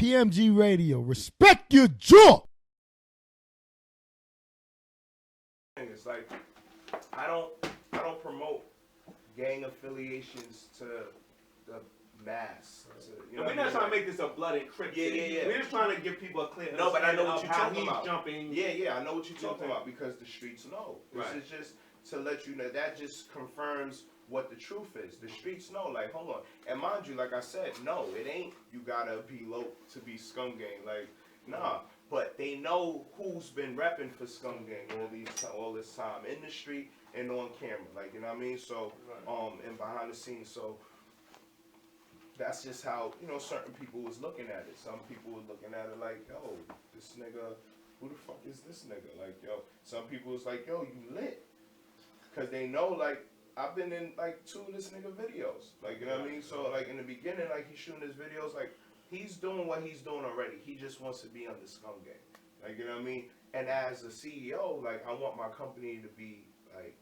PMG Radio. Respect your jaw. It's like I don't promote gang affiliations to the mass. We're not trying to make this a blood and crip. Yeah. We're just trying to give people a clear No, but I know understanding what of you're how talking he's about. jumping. Yeah, I know what you're talking about because the streets know. This Right. is just to let you know. That just confirms what the truth is. The streets know. Like, hold on. And mind you, like I said, no, it ain't you gotta be low to be scum gang. Like, nah. But they know who's been repping for scum gang all this time in the street and on camera. Like, you know what I mean? So, and behind the scenes. So that's just how, certain people was looking at it. Some people was looking at it like, yo, this nigga, who the fuck is this nigga? Like, yo, some people was like, yo, you lit. Because they know, like, I've been in, like, 2 of this nigga videos. Like, you know what I mean? So, like, in the beginning, like, he's shooting his videos, like, he's doing what he's doing already. He just wants to be on the scum gang. Like, you know what I mean? And as a CEO, like, I want my company to be, like,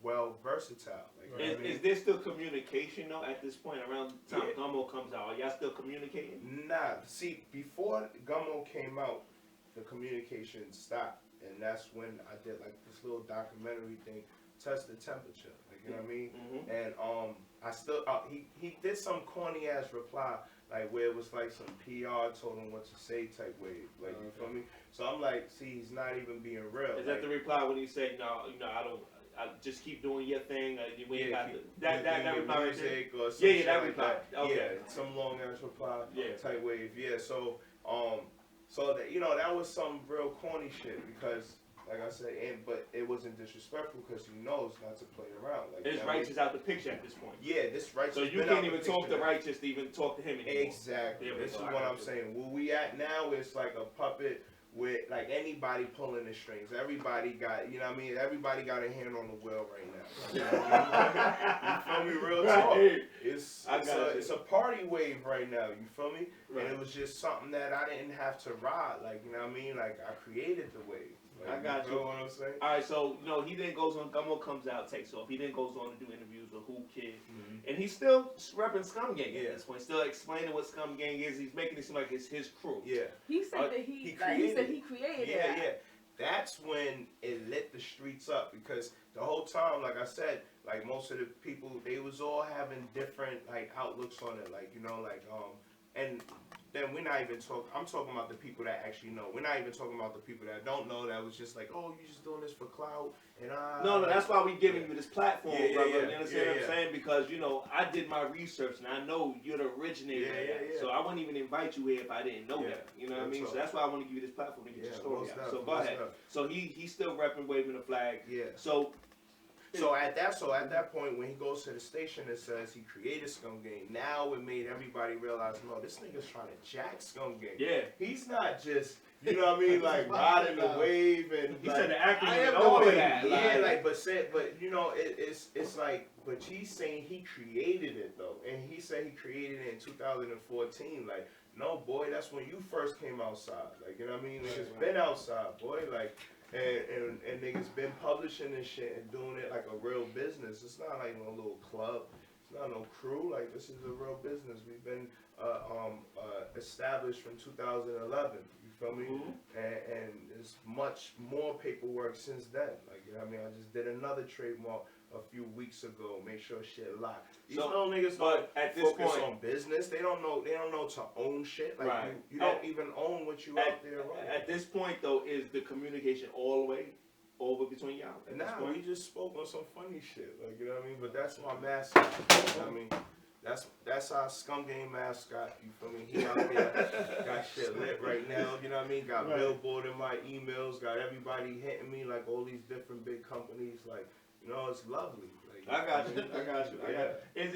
well versatile. Like, Is there still communication though at this point around the time Gummo comes out? Are y'all still communicating? Nah, see, before Gummo came out, the communication stopped, and that's when I did like this little documentary thing, test the temperature. Like, you know what I mean? And I still he did some corny ass reply like where it was like some PR told him what to say type wave. Like, you feel me? So I'm like, see, he's not even being real. Is that the reply when he said, no, I don't. I just keep doing your thing. We ain't got that reply right there. Or some shit that like reply. that. Okay. Yeah, some long ass reply type wave. Yeah, so that that was some real corny shit because, like I said, but it wasn't disrespectful because he knows not to play around. Like, This Righteous out the picture at this point. Yeah, this Righteous. So you can't even talk to Righteous to even talk to him anymore. Exactly. This is what I'm saying. Where we at now is like a puppet with like anybody pulling the strings. Everybody got, you know what I mean? Everybody got a hand on the wheel right now. You know what I mean? You feel me? Real talk. It's a party wave right now. You feel me? Right. And it was just something that I didn't have to ride. Like, you know what I mean? Like, I created the wave. Like, I got you. You know what I'm saying? All right, so he then goes on. Gummo comes out, takes off. He then goes on to do interviews with Who Kid, and he's still repping Scum Gang at this point. Still explaining what Scum Gang is. He's making it seem like it's his crew. Yeah. He said that he created it. Yeah. That's when it lit the streets up because the whole time, like I said, like most of the people, they was all having different like outlooks on it. Like, and then we're not even talking, I'm talking about the people that actually know. We're not even talking about the people that don't know that was just like, oh, you're just doing this for clout. And No, that's why we giving you this platform, brother. You understand what I'm saying? Because, I did my research and I know you're the originator of that. So I wouldn't even invite you here if I didn't know that. You know what I mean? So that's why I want to give you this platform to get your story out. So go ahead. So he's still repping, waving the flag. Yeah. So at that point, when he goes to the station and says he created Scum Gang, now it made everybody realize, no, this nigga's trying to jack Scum Gang. Yeah. He's not just, you know what I mean, like riding the wave and he like, said the acronym and all of that. Yeah, it's like, but he's saying he created it though, and he said he created it in 2014. Like, no, boy, that's when you first came outside. Like, you know what I mean? Niggas been outside, boy. Like. And niggas been publishing this shit and doing it like a real business. It's not like no little club. It's not no crew. Like, this is a real business. We've been established from 2011. You feel me? And there's much more paperwork since then. Like, you know what I mean? I just did another trademark a few weeks ago. Make sure shit locked. These little niggas don't focus on business. They don't know to own shit. Like, you don't even own what you out there running. At this point though, is the communication all the way over between y'all? Nah, we just spoke on some funny shit. Like, you know what I mean? But that's my mascot. You know what I mean? That's our Scum Gang mascot. You feel me? He out there got shit lit right now. You know what I mean? Got billboard in my emails. Got everybody hitting me like all these different big companies. Like, it's lovely. Like, I got you. And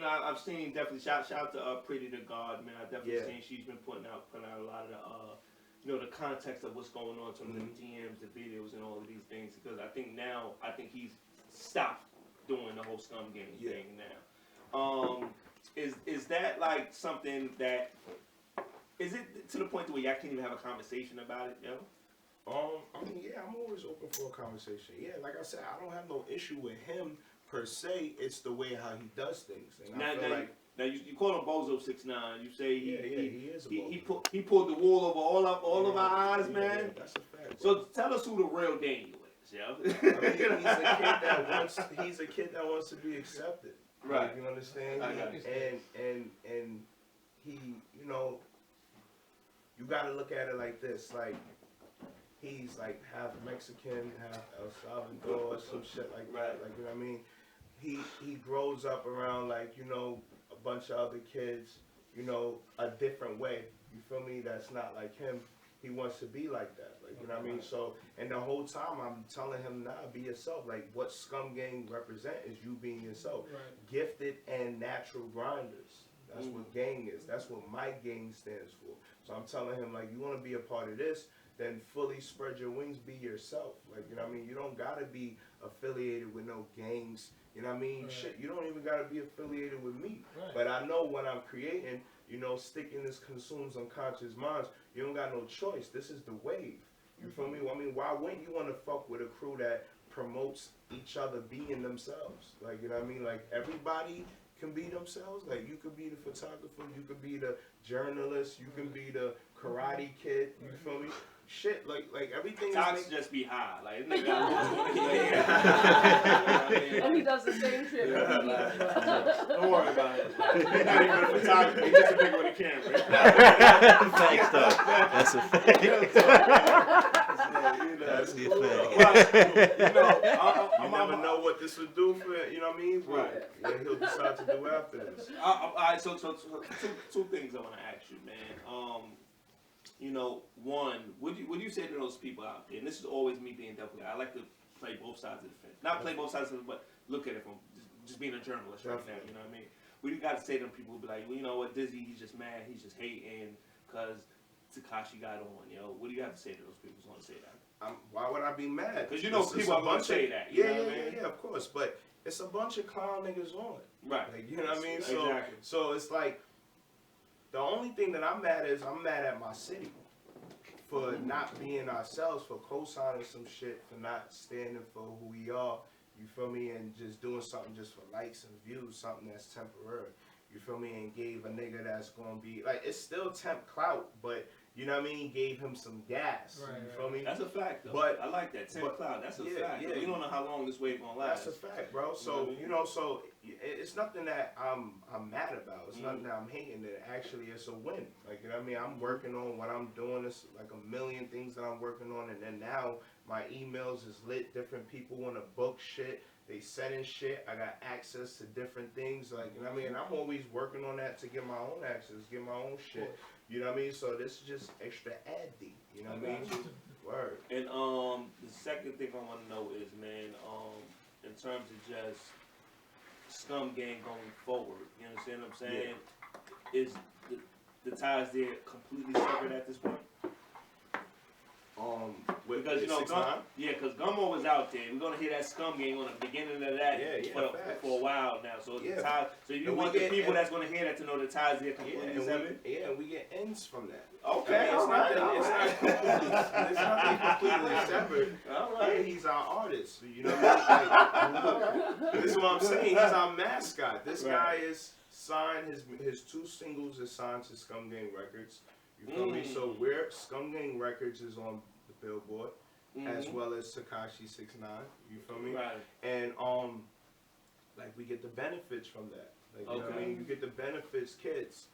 I've seen definitely shout out to Pretty the God, man. I definitely seen she's been putting out a lot of the the context of what's going on, some of the DMs, the videos, and all of these things. Because I think he's stopped doing the whole Scum Gang thing now. Is that like something that is it to the point where y'all can't even have a conversation about it, yo? I mean, yeah, I'm always open for a conversation. Yeah, like I said, I don't have no issue with him per se. It's the way how he does things. And I feel like Now you call him Bozo 6ix9ine. You say he is a bozo. He pulled the wool over all of our eyes, man. Yeah, that's a fact. So tell us who the real Daniel is, yo. I mean, he's a kid that wants to be accepted. Right. Like, you understand? And he, you know, you got to look at it like this, like. He's like half Mexican, half El Salvador, some shit like that. Like, you know what I mean? He grows up around, like, you know, a bunch of other kids, you know, a different way. You feel me? That's not like him. He wants to be like that. Like, you know what I mean? So, and the whole time I'm telling him, nah, be yourself. Like, what Scum Gang represent is you being yourself. Right. Gifted and natural grinders. That's what gang is. That's what my gang stands for. So I'm telling him, like, you want to be a part of this, then fully spread your wings, be yourself. Like, you know what I mean? You don't got to be affiliated with no gangs. You know what I mean? Right. Shit, you don't even got to be affiliated with me. Right. But I know when I'm creating, you know, stickiness consumes unconscious minds. You don't got no choice. This is the wave. You feel me? I mean, why wouldn't you want to fuck with a crew that promotes each other being themselves? Like, you know what I mean? Like, everybody can be themselves. Like, you could be the photographer, you could be the journalist, you can be the karate kid. You feel me? Shit, like everything. Tox just be high, like And he does the same trip. don't worry about it. He's not even a photographer. He's just a nigga with a camera. Thanks, though. That's a fact. That's the fact. You never know what this would do for you know what I mean? Right. Yeah, he'll decide to do after this. All right, so two things I want to ask you, man. You know, one, what do you say to those people out there? And this is always me being devil. I like to play both sides of the fence. Not play both sides of the fence, but look at it from just being a journalist right now. You know what I mean? What do you got to say to them? People who be like, well, you know what, Dizzy, he's just mad, he's just hating because Tekashi got on. You know, what do you have to say to those people who want to say that? Why would I be mad? Because you know people are going to say that. You know what I mean? Yeah, of course. But it's a bunch of clown niggas on it. Right. Like, you know what I mean? Exactly. So it's like, the only thing that I'm mad at my city. For not being ourselves, for co-signing some shit, for not standing for who we are, you feel me, and just doing something just for likes and views, something that's temporary, you feel me, and gave a nigga that's gonna be, like, it's still temp clout, but, you know what I mean, gave him some gas, Right, you feel me? That's a fact, though. But I like that. Temp cloud, that's a fact. Yeah, we don't know how long this wave gonna last. That's a fact, bro. So, you know, so it's nothing that I'm mad about. It's nothing that I'm hating. That actually it's a win. Like, you know what I mean? I'm working on what I'm doing. It's like a million things that I'm working on. And then now my emails is lit. Different people want to book shit. They sending shit. I got access to different things. Like, you know what I mean? I'm always working on that to get my own access, get my own shit. You know what I mean? So this is just extra addy. You know what I mean? Word. And the second thing I want to know is, man, in terms of just Scum Gang going forward, you understand what I'm saying? Yeah. Is the ties there completely severed at this point? Because, you know, because Gummo was out there. We're gonna hear that Scum Gang on the beginning of that for a while now. So the ties, so you want the people that's gonna hear that to know the ties there completely severed. And we get ends from that. Okay, I mean, it's not completely severed. All right. Yeah, he's our artist. You know what I mean? This is what I'm saying. He's our mascot. This guy is signed. His 2 singles is signed to Scum Gang Records. You feel me? So Scum Gang Records is on the Billboard, as well as Tekashi 6ix9ine. You feel me? Right. And like we get the benefits from that. Like, you know what I mean? You get the benefits, kids.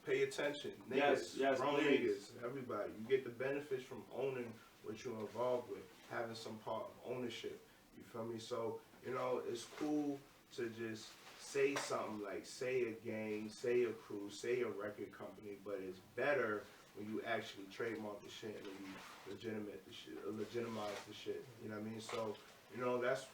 Pay attention, niggas, grown niggas, everybody. You get the benefits from owning what you're involved with, having some part of ownership. You feel me? So, you know, it's cool to just say something like, say a gang, say a crew, say a record company, but it's better when you actually trademark the shit and you legitimize the shit. You know what I mean? So, you know, that's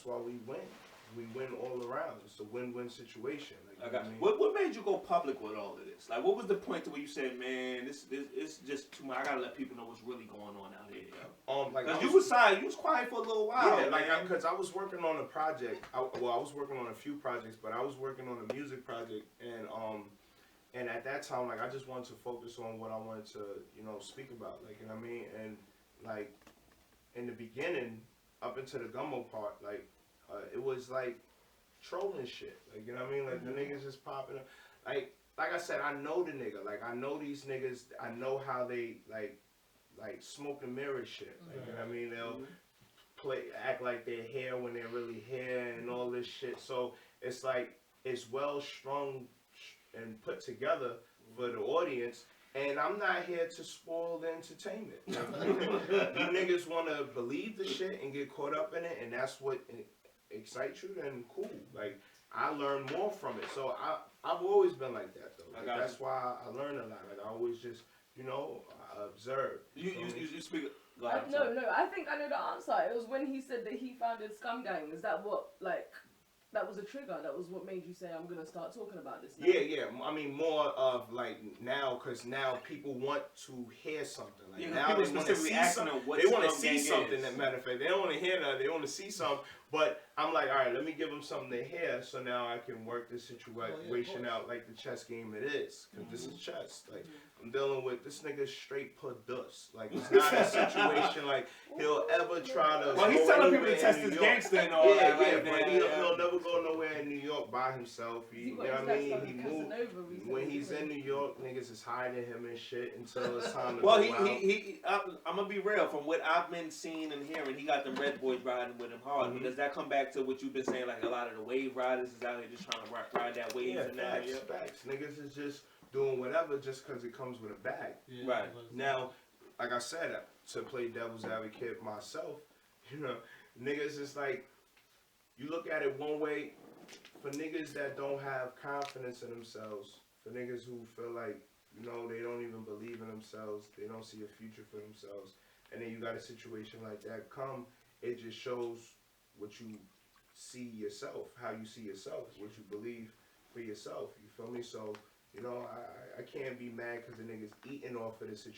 why we win. We win all around. It's a win-win situation. Like, I got you. What made you go public with all of this? Like, what was the point to where you said, man, this it's just too much. I gotta let people know what's really going on out here, yo. Like, you was signed, you was quiet for a little while. Yeah, like, because I was working on a project. I was working on a few projects, but I was working on a music project, and at that time, like, I just wanted to focus on what I wanted to, you know, speak about. Like, you know what I mean? And like, in the beginning, up into the Gummo part, like, it was like trolling shit. Like, you know what I mean? Like, the niggas just popping up. Like I said, I know the nigga. Like, I know these niggas. I know how they, like smoke and mirror shit. Like, you know what I mean? They'll act like they're here when they're really here and all this shit. So, it's like, it's well strung and put together for the audience. And I'm not here to spoil the entertainment. You niggas want to believe the shit and get caught up in it, and that's what excites you, then cool. Like, I learn more from it. So I've always been like that, though. Like, that's why I learn a lot. Like, I always just, you know, I observe. You speak. Go I, ahead, no, I think I know the answer. It was when he said that he founded SCUM Gang. Is that what, like, that was a trigger? That was what made you say, I'm going to start talking about this now? Yeah. I mean, more of, like, now, because now people want to hear something. Like, now they want to see something. They want to see something, that matter of fact. They don't want to hear that. They want to see something. But I'm like, all right, let me give them something to hear, so now I can work this situation out like the chess game it is. Because this is chess. Like, I'm dealing with this nigga straight put dust. Like, it's not a situation like he'll ever try to. Well, he's telling people to test his gangster and all that. Yeah, but he'll never go nowhere in New York by himself. You know what I mean? He moved. When he's in New York, niggas is hiding him and shit until it's time to Well, go out. I'm gonna be real. From what I've been seeing and hearing, he got them Red Boys riding with him hard. But does that come back to what you've been saying? Like, a lot of the wave riders is out here just trying to ride that wave. Yeah, facts. Niggas is just doing whatever just because it comes with a bag. Yeah, right. Now, like I said, to play devil's advocate myself, you know, niggas is like, you look at it one way, for niggas that don't have confidence in themselves, for niggas who feel like, you know, they don't even believe in themselves, they don't see a future for themselves, and then you got a situation like that come, it just shows what you see yourself, how you see yourself, what you believe for yourself, you feel me? So, you know, I can't be mad because the niggas eating off of this situation.